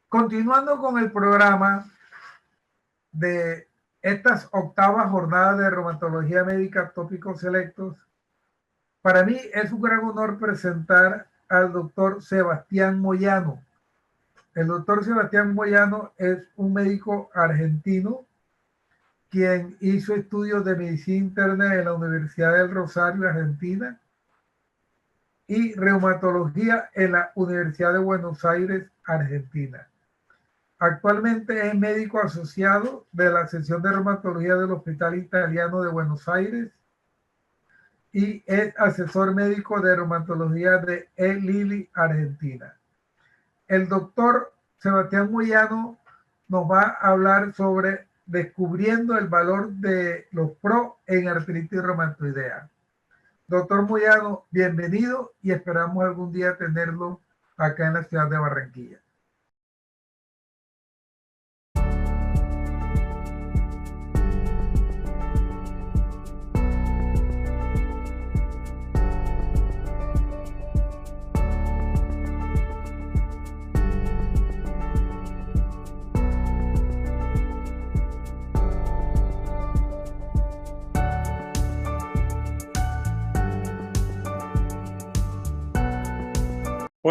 Continuando con el programa de estas octavas jornadas de reumatología médica tópicos selectos, para mí es un gran honor presentar al doctor Sebastián Moyano. El doctor Sebastián Moyano es un médico argentino quien hizo estudios de medicina interna en la Universidad del Rosario, Argentina, y reumatología en la Universidad de Buenos Aires, Argentina. Actualmente es médico asociado de la sección de reumatología del Hospital Italiano de Buenos Aires y es asesor médico de reumatología de Eli Lilly, Argentina. El doctor Sebastián Moyano nos va a hablar sobre descubriendo el valor de los PRO en artritis reumatoidea. Doctor Moyano, bienvenido y esperamos algún día tenerlo acá en la ciudad de Barranquilla.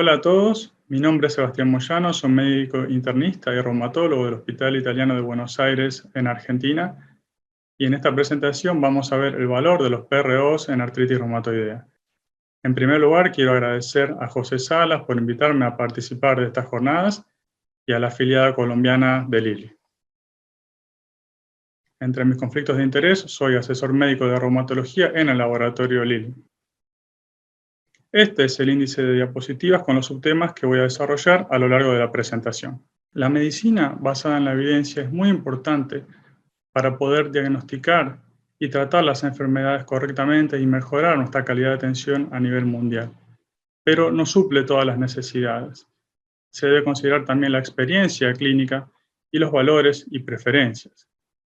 Hola a todos, mi nombre es Sebastián Moyano, soy médico internista y reumatólogo del Hospital Italiano de Buenos Aires en Argentina y en esta presentación vamos a ver el valor de los PROs en artritis reumatoidea. En primer lugar, quiero agradecer a José Salas por invitarme a participar de estas jornadas y a la afiliada colombiana de Lilly. Entre mis conflictos de interés, soy asesor médico de reumatología en el laboratorio Lilly. Este es el índice de diapositivas con los subtemas que voy a desarrollar a lo largo de la presentación. La medicina basada en la evidencia es muy importante para poder diagnosticar y tratar las enfermedades correctamente y mejorar nuestra calidad de atención a nivel mundial. Pero no suple todas las necesidades. Se debe considerar también la experiencia clínica y los valores y preferencias.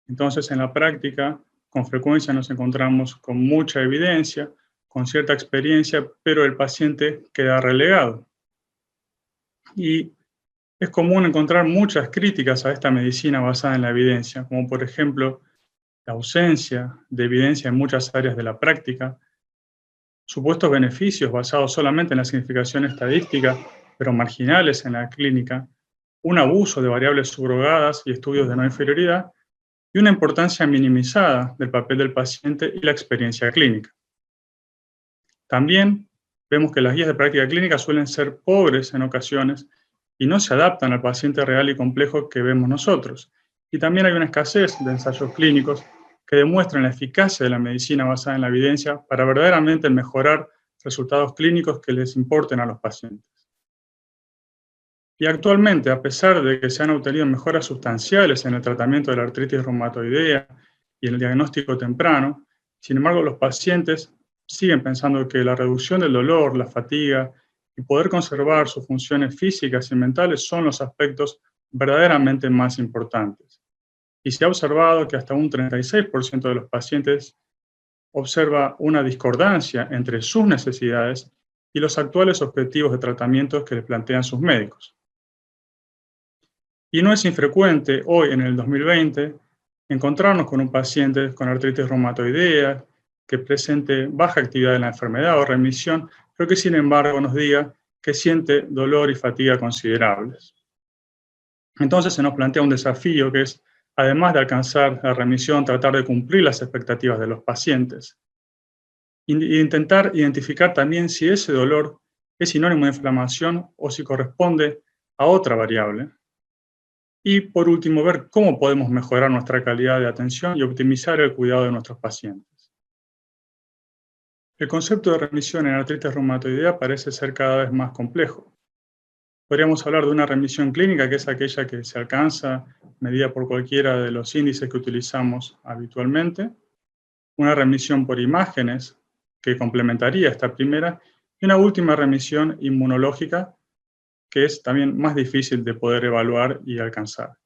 Entonces, en la práctica, con frecuencia nos encontramos con mucha evidencia, con cierta experiencia, pero el paciente queda relegado. Y es común encontrar muchas críticas a esta medicina basada en la evidencia, como por ejemplo la ausencia de evidencia en muchas áreas de la práctica, supuestos beneficios basados solamente en la significación estadística, pero marginales en la clínica, un abuso de variables subrogadas y estudios de no inferioridad, y una importancia minimizada del papel del paciente y la experiencia clínica. También vemos que las guías de práctica clínica suelen ser pobres en ocasiones y no se adaptan al paciente real y complejo que vemos nosotros. Y también hay una escasez de ensayos clínicos que demuestran la eficacia de la medicina basada en la evidencia para verdaderamente mejorar resultados clínicos que les importen a los pacientes. Y actualmente, a pesar de que se han obtenido mejoras sustanciales en el tratamiento de la artritis reumatoidea y en el diagnóstico temprano, sin embargo, los pacientes siguen pensando que la reducción del dolor, la fatiga y poder conservar sus funciones físicas y mentales son los aspectos verdaderamente más importantes. Y se ha observado que hasta un 36% de los pacientes observa una discordancia entre sus necesidades y los actuales objetivos de tratamiento que les plantean sus médicos. Y no es infrecuente hoy, en el 2020, encontrarnos con un paciente con artritis reumatoidea que presente baja actividad de la enfermedad o remisión, pero que sin embargo nos diga que siente dolor y fatiga considerables. Entonces se nos plantea un desafío que es, además de alcanzar la remisión, tratar de cumplir las expectativas de los pacientes. E intentar identificar también si ese dolor es sinónimo de inflamación o si corresponde a otra variable. Y por último, ver cómo podemos mejorar nuestra calidad de atención y optimizar el cuidado de nuestros pacientes. El concepto de remisión en artritis reumatoidea parece ser cada vez más complejo. Podríamos hablar de una remisión clínica, que es aquella que se alcanza medida por cualquiera de los índices que utilizamos habitualmente, una remisión por imágenes, que complementaría esta primera, y una última remisión inmunológica, que es también más difícil de poder evaluar y alcanzar.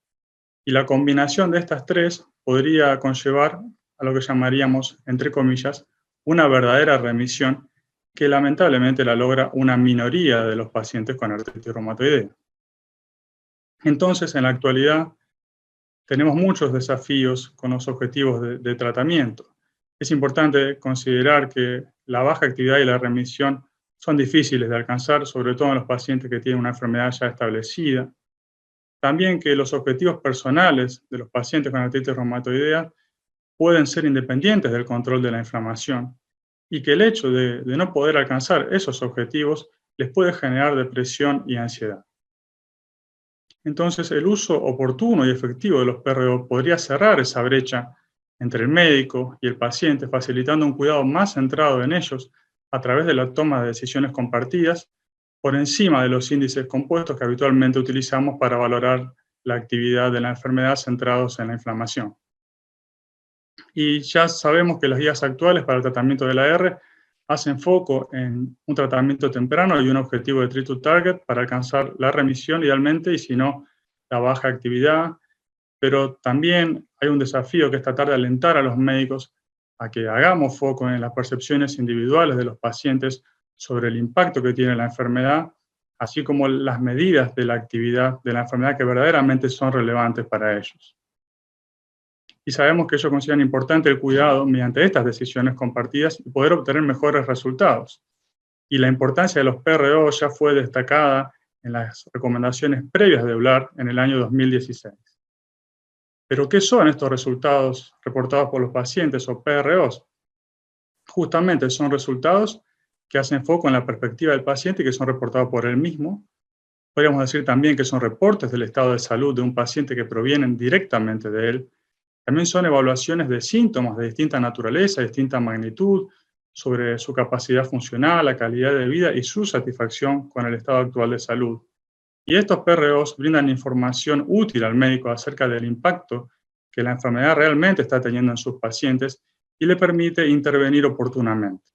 Y la combinación de estas tres podría conllevar a lo que llamaríamos, entre comillas, una verdadera remisión que lamentablemente la logra una minoría de los pacientes con artritis reumatoidea. Entonces, en la actualidad, tenemos muchos desafíos con los objetivos de tratamiento. Es importante considerar que la baja actividad y la remisión son difíciles de alcanzar, sobre todo en los pacientes que tienen una enfermedad ya establecida. También que los objetivos personales de los pacientes con artritis reumatoidea pueden ser independientes del control de la inflamación y que el hecho de no poder alcanzar esos objetivos les puede generar depresión y ansiedad. Entonces, el uso oportuno y efectivo de los PRO podría cerrar esa brecha entre el médico y el paciente, facilitando un cuidado más centrado en ellos a través de la toma de decisiones compartidas por encima de los índices compuestos que habitualmente utilizamos para valorar la actividad de la enfermedad centrados en la inflamación. Y ya sabemos que las guías actuales para el tratamiento de la R hacen foco en un tratamiento temprano y un objetivo de treat to target para alcanzar la remisión idealmente y si no, la baja actividad. Pero también hay un desafío que es tratar de alentar a los médicos a que hagamos foco en las percepciones individuales de los pacientes sobre el impacto que tiene la enfermedad, así como las medidas de la actividad de la enfermedad que verdaderamente son relevantes para ellos. Y sabemos que ellos consideran importante el cuidado mediante estas decisiones compartidas y poder obtener mejores resultados. Y la importancia de los PRO ya fue destacada en las recomendaciones previas de EULAR en el año 2016. Pero, ¿qué son estos resultados reportados por los pacientes o PROs? Justamente son resultados que hacen foco en la perspectiva del paciente y que son reportados por él mismo. Podríamos decir también que son reportes del estado de salud de un paciente que provienen directamente de él. También son evaluaciones de síntomas de distinta naturaleza, distinta magnitud, sobre su capacidad funcional, la calidad de vida y su satisfacción con el estado actual de salud. Y estos PROs brindan información útil al médico acerca del impacto que la enfermedad realmente está teniendo en sus pacientes y le permite intervenir oportunamente.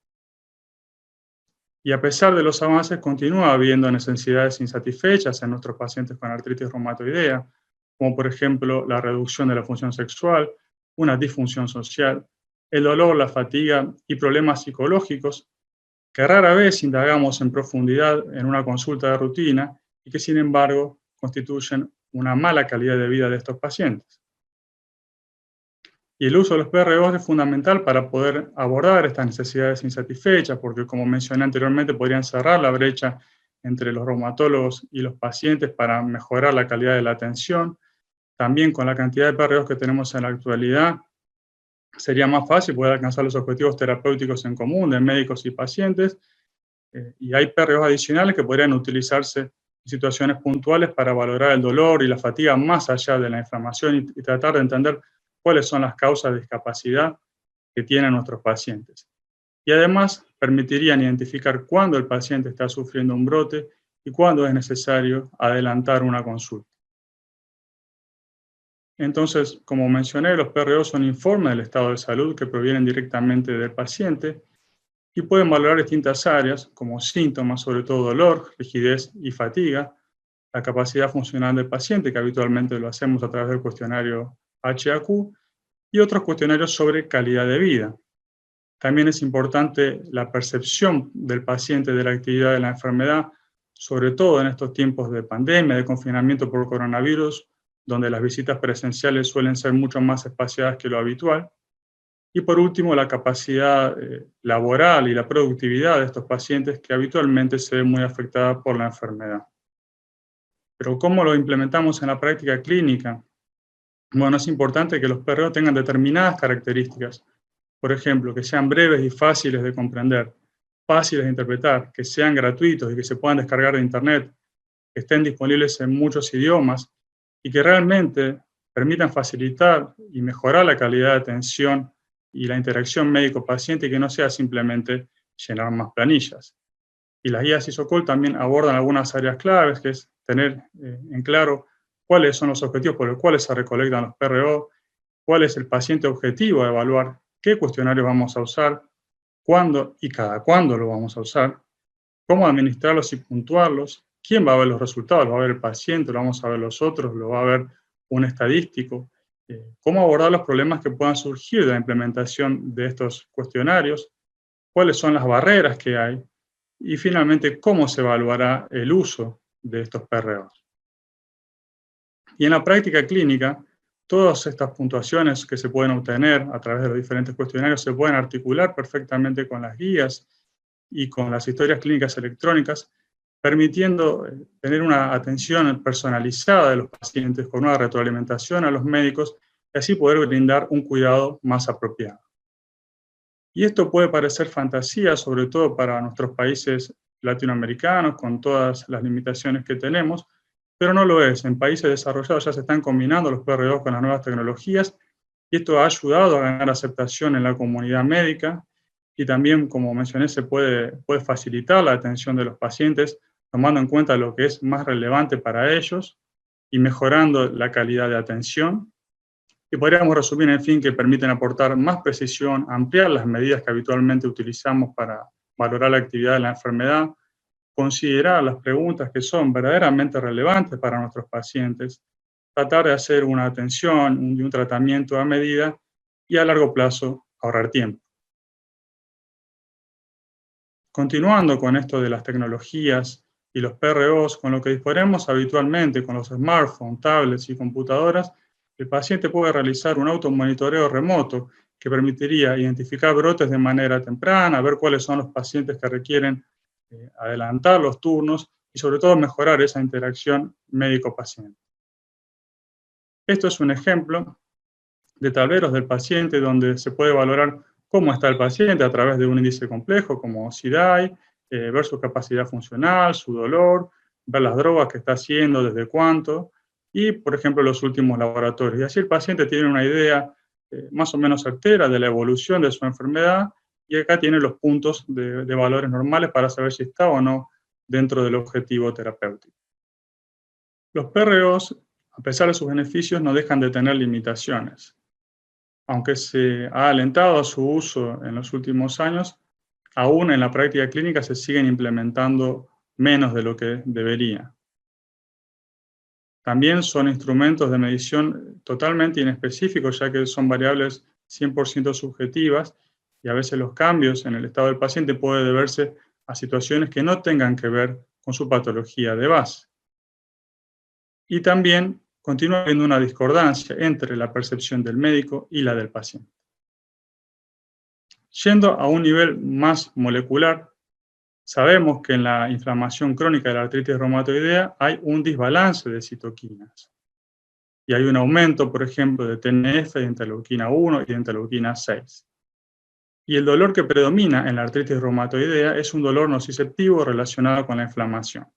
Y a pesar de los avances, continúa habiendo necesidades insatisfechas en nuestros pacientes con artritis reumatoidea, como por ejemplo la reducción de la función sexual, una disfunción social, el dolor, la fatiga y problemas psicológicos que rara vez indagamos en profundidad en una consulta de rutina y que sin embargo constituyen una mala calidad de vida de estos pacientes. Y el uso de los PROs es fundamental para poder abordar estas necesidades insatisfechas, porque como mencioné anteriormente, podrían cerrar la brecha entre los reumatólogos y los pacientes para mejorar la calidad de la atención. También con la cantidad de PROs que tenemos en la actualidad, sería más fácil poder alcanzar los objetivos terapéuticos en común de médicos y pacientes. Y hay PROs adicionales que podrían utilizarse en situaciones puntuales para valorar el dolor y la fatiga más allá de la inflamación y tratar de entender cuáles son las causas de discapacidad que tienen nuestros pacientes. Y además permitirían identificar cuándo el paciente está sufriendo un brote y cuándo es necesario adelantar una consulta. Entonces, como mencioné, los PRO son informes del estado de salud que provienen directamente del paciente y pueden valorar distintas áreas como síntomas, sobre todo dolor, rigidez y fatiga, la capacidad funcional del paciente, que habitualmente lo hacemos a través del cuestionario HAQ, y otros cuestionarios sobre calidad de vida. También es importante la percepción del paciente de la actividad de la enfermedad, sobre todo en estos tiempos de pandemia, de confinamiento por coronavirus, donde las visitas presenciales suelen ser mucho más espaciadas que lo habitual. Y por último, la capacidad laboral y la productividad de estos pacientes que habitualmente se ven muy afectadas por la enfermedad. Pero ¿cómo lo implementamos en la práctica clínica? Bueno, es importante que los PRO tengan determinadas características. Por ejemplo, que sean breves y fáciles de comprender, fáciles de interpretar, que sean gratuitos y que se puedan descargar de Internet, que estén disponibles en muchos idiomas y que realmente permitan facilitar y mejorar la calidad de atención y la interacción médico-paciente y que no sea simplemente llenar más planillas. Y las guías ISOCOL también abordan algunas áreas claves, que es tener en claro cuáles son los objetivos por los cuales se recolectan los PRO, cuál es el paciente objetivo a evaluar, qué cuestionarios vamos a usar, cuándo y cada cuándo lo vamos a usar, cómo administrarlos y puntuarlos, quién va a ver los resultados, lo va a ver el paciente, lo vamos a ver los otros, lo va a ver un estadístico, cómo abordar los problemas que puedan surgir de la implementación de estos cuestionarios, cuáles son las barreras que hay y finalmente cómo se evaluará el uso de estos PROs. Y en la práctica clínica, todas estas puntuaciones que se pueden obtener a través de los diferentes cuestionarios se pueden articular perfectamente con las guías y con las historias clínicas electrónicas, permitiendo tener una atención personalizada de los pacientes con una retroalimentación a los médicos y así poder brindar un cuidado más apropiado. Y esto puede parecer fantasía, sobre todo para nuestros países latinoamericanos, con todas las limitaciones que tenemos, pero no lo es. En países desarrollados ya se están combinando los PROs con las nuevas tecnologías y esto ha ayudado a ganar aceptación en la comunidad médica y también, como mencioné, se puede facilitar la atención de los pacientes tomando en cuenta lo que es más relevante para ellos y mejorando la calidad de atención. Y podríamos resumir, en fin, que permiten aportar más precisión, ampliar las medidas que habitualmente utilizamos para valorar la actividad de la enfermedad, considerar las preguntas que son verdaderamente relevantes para nuestros pacientes, tratar de hacer una atención y un tratamiento a medida y a largo plazo ahorrar tiempo. Continuando con esto de las tecnologías y los PROs, con lo que disponemos habitualmente con los smartphones, tablets y computadoras, el paciente puede realizar un automonitoreo remoto que permitiría identificar brotes de manera temprana, ver cuáles son los pacientes que requieren adelantar los turnos y sobre todo mejorar esa interacción médico-paciente. Esto es un ejemplo de tableros del paciente donde se puede valorar cómo está el paciente a través de un índice complejo como CDAI, ver su capacidad funcional, su dolor, ver las drogas que está haciendo, desde cuánto, y, por ejemplo, los últimos laboratorios. Y así el paciente tiene una idea más o menos certera de la evolución de su enfermedad, y acá tiene los puntos de valores normales para saber si está o no dentro del objetivo terapéutico. Los PROs, a pesar de sus beneficios, no dejan de tener limitaciones. Aunque se ha alentado su uso en los últimos años, aún en la práctica clínica se siguen implementando menos de lo que debería. También son instrumentos de medición totalmente inespecíficos, ya que son variables 100% subjetivas y a veces los cambios en el estado del paciente pueden deberse a situaciones que no tengan que ver con su patología de base. Y también continúa habiendo una discordancia entre la percepción del médico y la del paciente. Yendo a un nivel más molecular, sabemos que en la inflamación crónica de la artritis reumatoidea hay un desbalance de citoquinas. Y hay un aumento, por ejemplo, de TNF, de interleuquina 1 y de interleuquina 6. Y el dolor que predomina en la artritis reumatoidea es un dolor nociceptivo relacionado con la inflamación.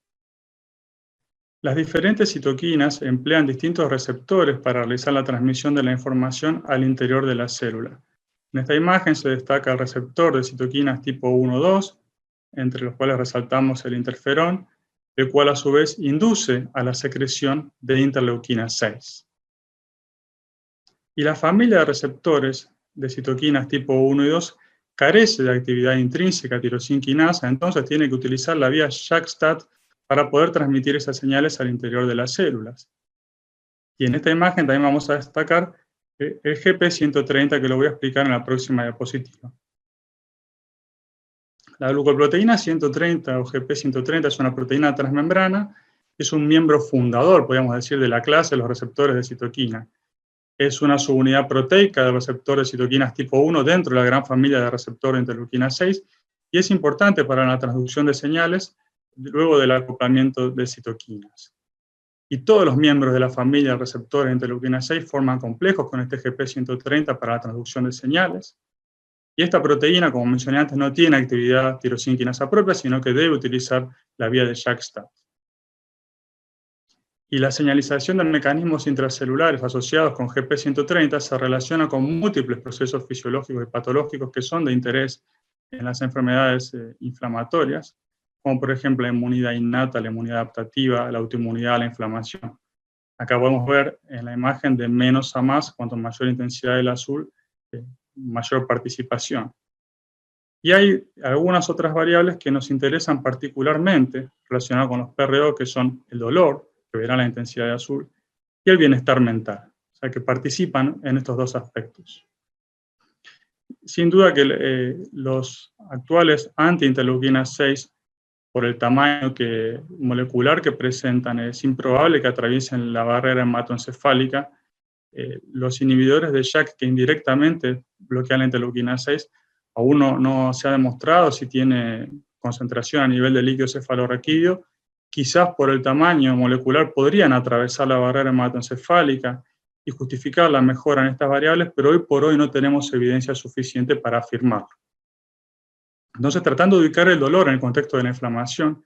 Las diferentes citoquinas emplean distintos receptores para realizar la transmisión de la información al interior de la célula. En esta imagen se destaca el receptor de citoquinas tipo 1-2, entre los cuales resaltamos el interferón, el cual a su vez induce a la secreción de interleuquina 6. Y la familia de receptores de citoquinas tipo 1 y 2 carece de actividad intrínseca tirosinquinasa, entonces tiene que utilizar la vía JAK-STAT para poder transmitir esas señales al interior de las células. Y en esta imagen también vamos a destacar el GP130, que lo voy a explicar en la próxima diapositiva. La glucoproteína 130 o GP130 es una proteína transmembrana, es un miembro fundador, podríamos decir, de la clase de los receptores de citoquina. Es una subunidad proteica del receptor de citoquinas tipo 1 dentro de la gran familia de receptor de interleuquina 6 y es importante para la transducción de señales luego del acoplamiento de citoquinas. Y todos los miembros de la familia de receptores de interleuquina 6 forman complejos con este GP130 para la transducción de señales. Y esta proteína, como mencioné antes, no tiene actividad tirosinquinasa propia, sino que debe utilizar la vía de JAK-STAT. Y la señalización de mecanismos intracelulares asociados con GP130 se relaciona con múltiples procesos fisiológicos y patológicos que son de interés en las enfermedades inflamatorias, como por ejemplo la inmunidad innata, la inmunidad adaptativa, la autoinmunidad, la inflamación. Acá podemos ver en la imagen de menos a más, cuanto mayor intensidad del azul, mayor participación. Y hay algunas otras variables que nos interesan particularmente relacionadas con los PRO, que son el dolor, que verán la intensidad de azul, y el bienestar mental, o sea, que participan en estos dos aspectos. Sin duda que los actuales anti-interleuquina 6 por el tamaño molecular que presentan, es improbable que atraviesen la barrera hematoencefálica. Los inhibidores de JAK que indirectamente bloquean la interleuquina 6, aún no se ha demostrado si tiene concentración a nivel de líquido cefalorraquídeo. Quizás por el tamaño molecular podrían atravesar la barrera hematoencefálica y justificar la mejora en estas variables, pero hoy por hoy no tenemos evidencia suficiente para afirmarlo. Entonces, tratando de ubicar el dolor en el contexto de la inflamación,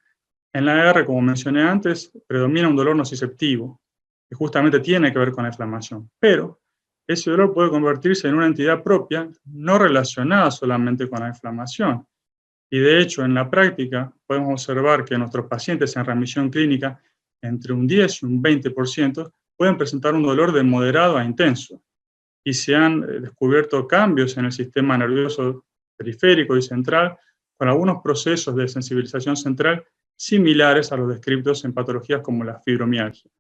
en la R, como mencioné antes, predomina un dolor nociceptivo, que justamente tiene que ver con la inflamación, pero ese dolor puede convertirse en una entidad propia, no relacionada solamente con la inflamación. Y de hecho, en la práctica, podemos observar que nuestros pacientes en remisión clínica, entre un 10 y un 20%, pueden presentar un dolor de moderado a intenso. Y se han descubierto cambios en el sistema nervioso periférico y central, con algunos procesos de sensibilización central similares a los descritos en patologías como la fibromialgia.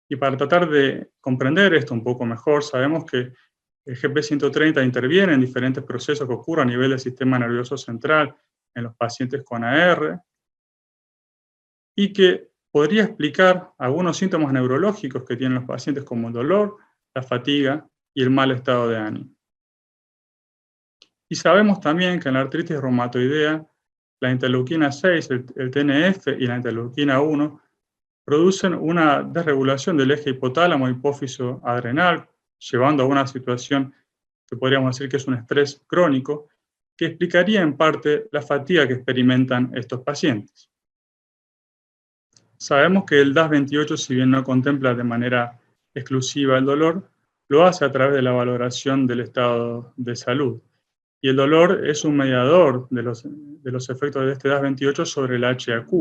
Y para tratar de comprender esto un poco mejor, sabemos que el GP130 interviene en diferentes procesos que ocurren a nivel del sistema nervioso central en los pacientes con AR y que podría explicar algunos síntomas neurológicos que tienen los pacientes como el dolor, la fatiga y el mal estado de ánimo. Y sabemos también que en la artritis reumatoidea, la interleuquina 6, el TNF y la interleuquina 1 producen una desregulación del eje hipotálamo hipófiso adrenal, llevando a una situación que podríamos decir que es un estrés crónico, que explicaría en parte la fatiga que experimentan estos pacientes. Sabemos que el DAS28, si bien no contempla de manera exclusiva el dolor, lo hace a través de la valoración del estado de salud. Y el dolor es un mediador de los efectos de este DAS28 sobre el HAQ.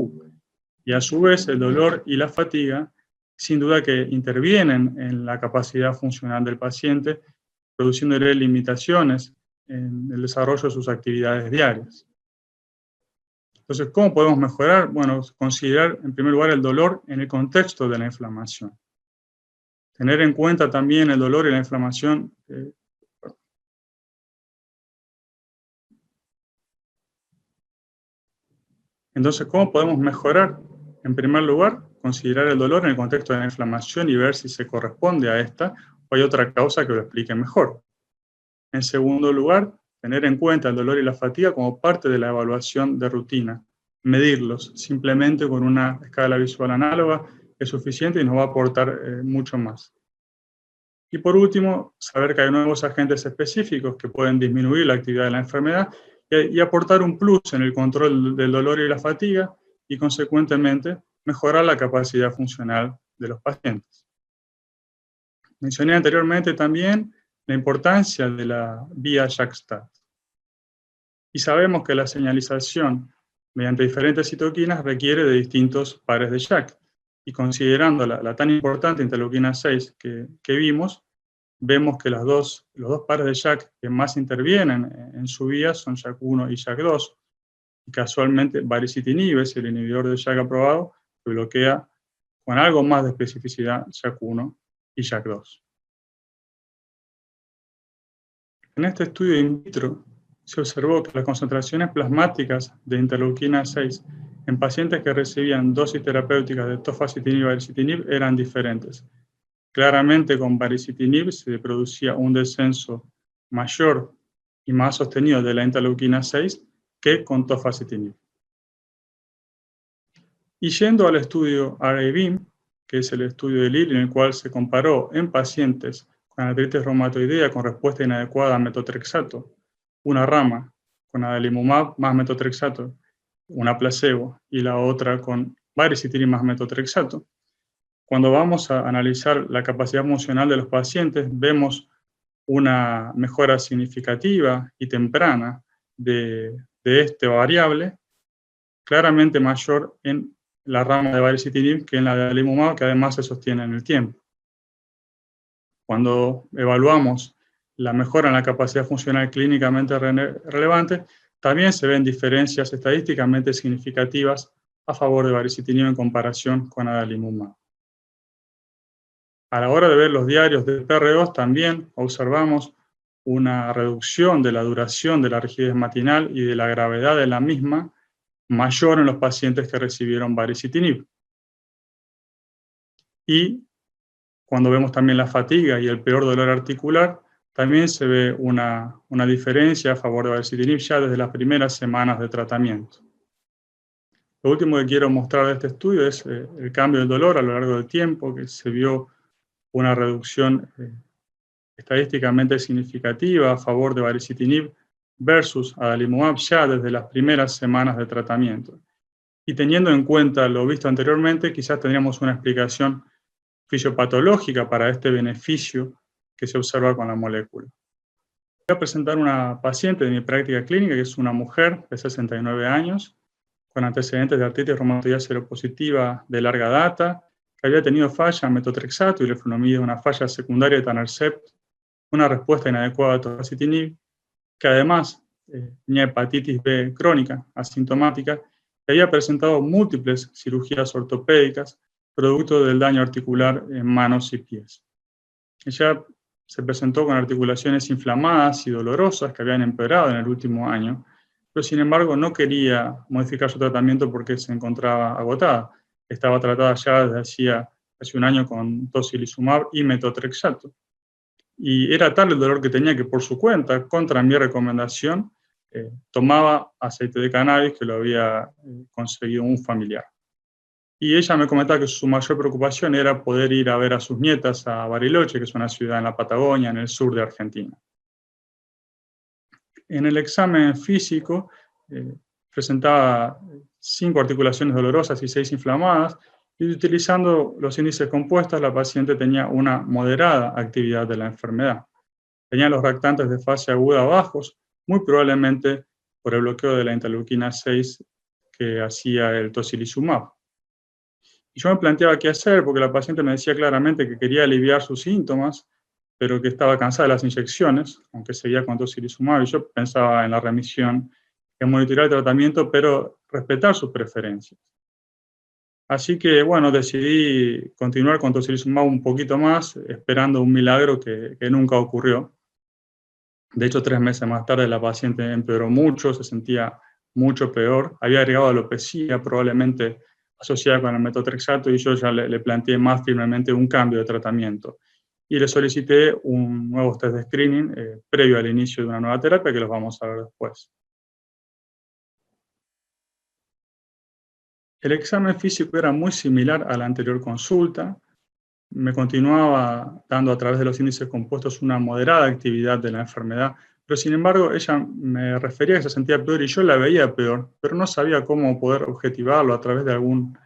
Y a su vez, el dolor y la fatiga, sin duda que intervienen en la capacidad funcional del paciente, produciéndole limitaciones en el desarrollo de sus actividades diarias. Entonces, ¿cómo podemos mejorar? Bueno, considerar en primer lugar el dolor en el contexto de la inflamación. Tener en cuenta también el dolor y la inflamación. Entonces, ¿cómo podemos mejorar? En primer lugar, considerar el dolor en el contexto de la inflamación y ver si se corresponde a esta o hay otra causa que lo explique mejor. En segundo lugar, tener en cuenta el dolor y la fatiga como parte de la evaluación de rutina. Medirlos simplemente con una escala visual análoga es suficiente y nos va a aportar mucho más. Y por último, saber que hay nuevos agentes específicos que pueden disminuir la actividad de la enfermedad y aportar un plus en el control del dolor y la fatiga y, consecuentemente, mejorar la capacidad funcional de los pacientes. Mencioné anteriormente también la importancia de la vía JAK-STAT. Y sabemos que la señalización mediante diferentes citoquinas requiere de distintos pares de JAK. Y considerando la tan importante interleuquina 6 que vimos que los dos pares de JAK que más intervienen en su vía son JAK1 y JAK2. Y casualmente baricitinib es el inhibidor de JAK aprobado que bloquea con algo más de especificidad JAK1 y JAK2. En este estudio in vitro se observó que las concentraciones plasmáticas de interleuquina 6 en pacientes que recibían dosis terapéuticas de tofacitinib y baricitinib eran diferentes. Claramente con baricitinib se producía un descenso mayor y más sostenido de la interleuquina 6 que con tofacitinib. Y yendo al estudio RA-BEAM, que es el estudio de Lilly, en el cual se comparó en pacientes con artritis reumatoidea con respuesta inadecuada a metotrexato, una rama con adalimumab más metotrexato, una placebo, y la otra con baricitinib más metotrexato. Cuando vamos a analizar la capacidad funcional de los pacientes, vemos una mejora significativa y temprana de esta variable, claramente mayor en la rama de baricitinib que en la de adalimumab, que además se sostiene en el tiempo. Cuando evaluamos la mejora en la capacidad funcional clínicamente relevante, también se ven diferencias estadísticamente significativas a favor de baricitinib en comparación con adalimumab. A la hora de ver los diarios de PR2 también observamos una reducción de la duración de la rigidez matinal y de la gravedad de la misma, mayor en los pacientes que recibieron baricitinib. Y cuando vemos también la fatiga y el peor dolor articular, también se ve una diferencia a favor de baricitinib ya desde las primeras semanas de tratamiento. Lo último que quiero mostrar de este estudio es el cambio del dolor a lo largo del tiempo, que se vio una reducción estadísticamente significativa a favor de baricitinib versus adalimumab ya desde las primeras semanas de tratamiento. Y teniendo en cuenta lo visto anteriormente, quizás tendríamos una explicación fisiopatológica para este beneficio que se observa con la molécula. Voy a presentar una paciente de mi práctica clínica, que es una mujer de 69 años, con antecedentes de artritis reumatoidea seropositiva de larga data, que había tenido falla en metotrexato y leflunomida, una falla secundaria de etanercept, una respuesta inadecuada a tofacitinib, que además tenía hepatitis B crónica, asintomática, que había presentado múltiples cirugías ortopédicas, producto del daño articular en manos y pies. Ella se presentó con articulaciones inflamadas y dolorosas que habían empeorado en el último año, pero sin embargo no quería modificar su tratamiento porque se encontraba agotada. Estaba tratada ya desde hacía casi un año con tocilizumab y metotrexato. Y era tal el dolor que tenía que por su cuenta, contra mi recomendación, tomaba aceite de cannabis que lo había conseguido un familiar. Y ella me comentaba que su mayor preocupación era poder ir a ver a sus nietas a Bariloche, que es una ciudad en la Patagonia, en el sur de Argentina. En el examen físico presentaba 5 articulaciones dolorosas y 6 inflamadas, y utilizando los índices compuestos, la paciente tenía una moderada actividad de la enfermedad. Tenía los reactantes de fase aguda bajos, muy probablemente por el bloqueo de la interleuquina 6 que hacía el tocilizumab. Y yo me planteaba qué hacer, porque la paciente me decía claramente que quería aliviar sus síntomas, pero que estaba cansada de las inyecciones, aunque seguía con tocilizumab, y yo pensaba en la remisión, en monitorear el tratamiento, pero respetar sus preferencias. Así que, bueno, decidí continuar con tocilizumab un poquito más, esperando un milagro que nunca ocurrió. De hecho, 3 meses más tarde la paciente empeoró mucho, se sentía mucho peor, había agregado alopecia, probablemente asociada con el metotrexato, y yo ya le planteé más firmemente un cambio de tratamiento. Y le solicité un nuevo test de screening previo al inicio de una nueva terapia, que los vamos a ver después. El examen físico era muy similar a la anterior consulta. Me continuaba dando a través de los índices compuestos una moderada actividad de la enfermedad, pero sin embargo ella me refería que se sentía peor y yo la veía peor, pero no sabía cómo poder objetivarlo a través de alguna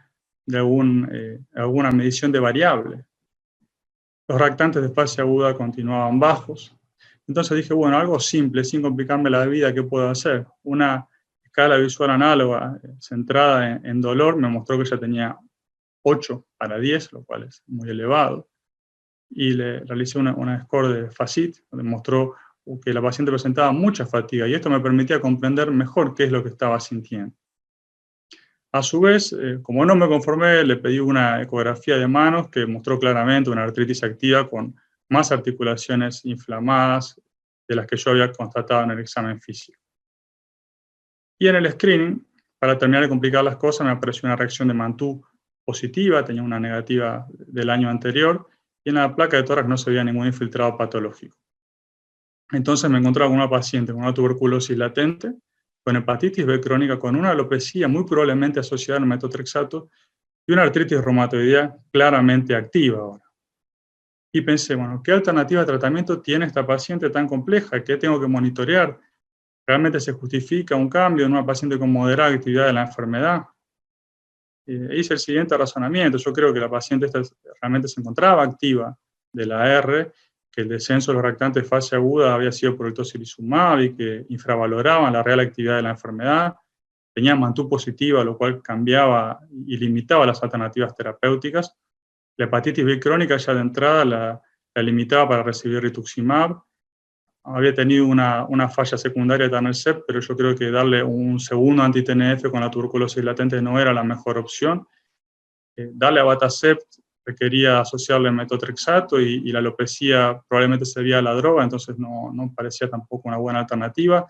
medición de variable. Los reactantes de fase aguda continuaban bajos. Entonces dije, bueno, algo simple, sin complicarme la vida, ¿qué puedo hacer? Una escala visual análoga centrada en dolor me mostró que ella tenía 8/10, lo cual es muy elevado. Y le realicé una score de FACIT, donde mostró que la paciente presentaba mucha fatiga, y esto me permitía comprender mejor qué es lo que estaba sintiendo. A su vez, como no me conformé, le pedí una ecografía de manos que mostró claramente una artritis activa con más articulaciones inflamadas de las que yo había constatado en el examen físico. Y en el screening, para terminar de complicar las cosas, me apareció una reacción de Mantoux positiva, tenía una negativa del año anterior, y en la placa de tórax no se veía ningún infiltrado patológico. Entonces me encontraba con una paciente con una tuberculosis latente, con hepatitis B crónica, con una alopecia muy probablemente asociada al metotrexato y una artritis reumatoidea claramente activa ahora. Y pensé, bueno, ¿qué alternativa de tratamiento tiene esta paciente tan compleja? ¿Qué tengo que monitorear? ¿Realmente se justifica un cambio en una paciente con moderada actividad de la enfermedad? Hice el siguiente razonamiento. Yo creo que la paciente esta realmente se encontraba activa de la R, que el descenso de los reactantes de fase aguda había sido por el tocilizumab y que infravaloraban la real actividad de la enfermedad. Tenía Mantoux positiva, lo cual cambiaba y limitaba las alternativas terapéuticas. La hepatitis B crónica ya de entrada la limitaba para recibir rituximab. Había tenido una falla secundaria de etanercept, pero yo creo que darle un segundo anti-TNF con la tuberculosis latente no era la mejor opción. Darle abatacept requería asociarle metotrexato y la alopecia probablemente se debía a la droga, entonces no parecía tampoco una buena alternativa.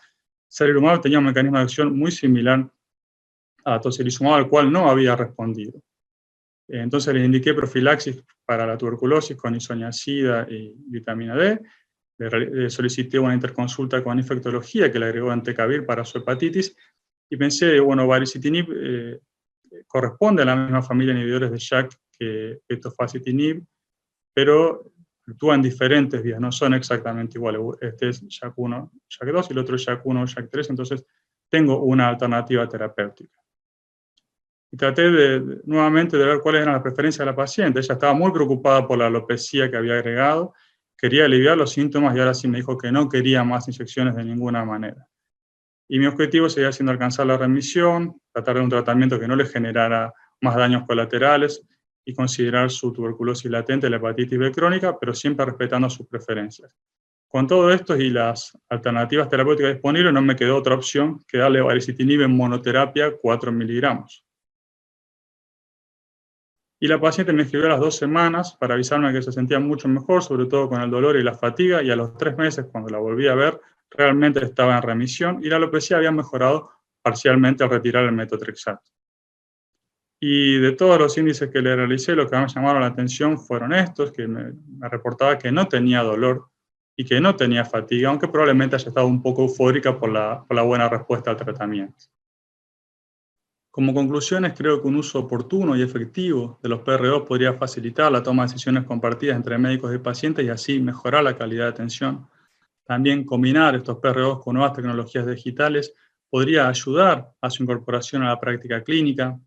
Sarilumab tenía un mecanismo de acción muy similar a tocilizumab, al cual no había respondido. Entonces le indiqué profilaxis para la tuberculosis con isoniazida y vitamina D. Le solicité una interconsulta con infectología que le agregó entecavir para su hepatitis. Y pensé, bueno, baricitinib corresponde a la misma familia de inhibidores de JAK que tofacitinib, pero actúan diferentes vías, no son exactamente iguales. Este es JAK1, JAK2 y el otro es JAK1, JAK3, entonces tengo una alternativa terapéutica. Y traté nuevamente de ver cuáles eran las preferencias de la paciente. Ella estaba muy preocupada por la alopecia que había agregado, quería aliviar los síntomas y ahora sí me dijo que no quería más inyecciones de ninguna manera. Y mi objetivo seguía siendo alcanzar la remisión, tratar de un tratamiento que no le generara más daños colaterales y considerar su tuberculosis latente, la hepatitis B crónica, pero siempre respetando sus preferencias. Con todo esto y las alternativas terapéuticas disponibles, no me quedó otra opción que darle baricitinib en monoterapia 4 miligramos. Y la paciente me escribió a las 2 semanas para avisarme que se sentía mucho mejor, sobre todo con el dolor y la fatiga, y a los 3 meses, cuando la volví a ver, realmente estaba en remisión y la alopecia había mejorado parcialmente al retirar el metotrexato. Y de todos los índices que le realicé, lo que más me llamaron la atención fueron estos, que me reportaba que no tenía dolor y que no tenía fatiga, aunque probablemente haya estado un poco eufórica por la buena respuesta al tratamiento. Como conclusiones, creo que un uso oportuno y efectivo de los PRO podría facilitar la toma de decisiones compartidas entre médicos y pacientes y así mejorar la calidad de atención. También combinar estos PROs con nuevas tecnologías digitales podría ayudar a su incorporación a la práctica clínica.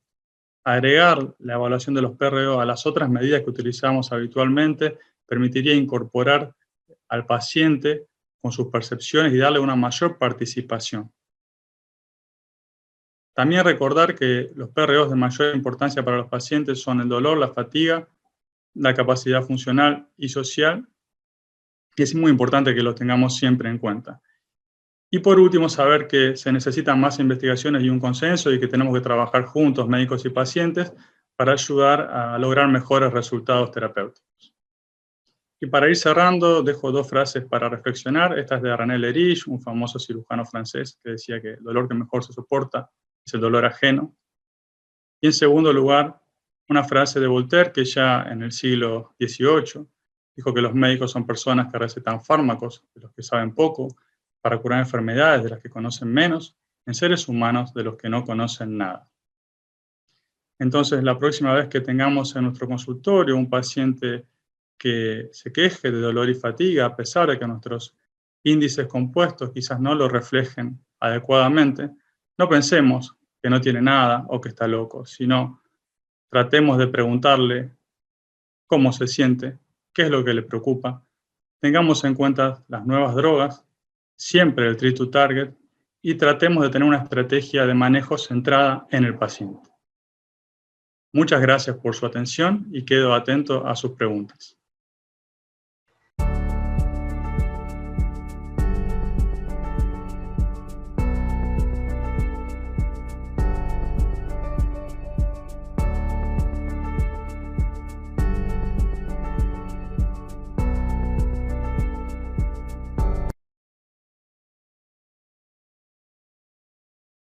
Agregar la evaluación de los PRO a las otras medidas que utilizamos habitualmente permitiría incorporar al paciente con sus percepciones y darle una mayor participación. También recordar que los PROs de mayor importancia para los pacientes son el dolor, la fatiga, la capacidad funcional y social, y es muy importante que los tengamos siempre en cuenta. Y por último, saber que se necesitan más investigaciones y un consenso y que tenemos que trabajar juntos, médicos y pacientes, para ayudar a lograr mejores resultados terapéuticos. Y para ir cerrando, dejo 2 frases para reflexionar. Esta es de René Lerich, un famoso cirujano francés, que decía que el dolor que mejor se soporta es el dolor ajeno. Y en segundo lugar, una frase de Voltaire, que ya en el siglo XVIII dijo que los médicos son personas que recetan fármacos, de los que saben poco, para curar enfermedades de las que conocen menos, en seres humanos de los que no conocen nada. Entonces, la próxima vez que tengamos en nuestro consultorio un paciente que se queje de dolor y fatiga, a pesar de que nuestros índices compuestos quizás no lo reflejen adecuadamente, no pensemos que no tiene nada o que está loco, sino tratemos de preguntarle cómo se siente, qué es lo que le preocupa, tengamos en cuenta las nuevas drogas, siempre el treat to target, y tratemos de tener una estrategia de manejo centrada en el paciente. Muchas gracias por su atención y quedo atento a sus preguntas.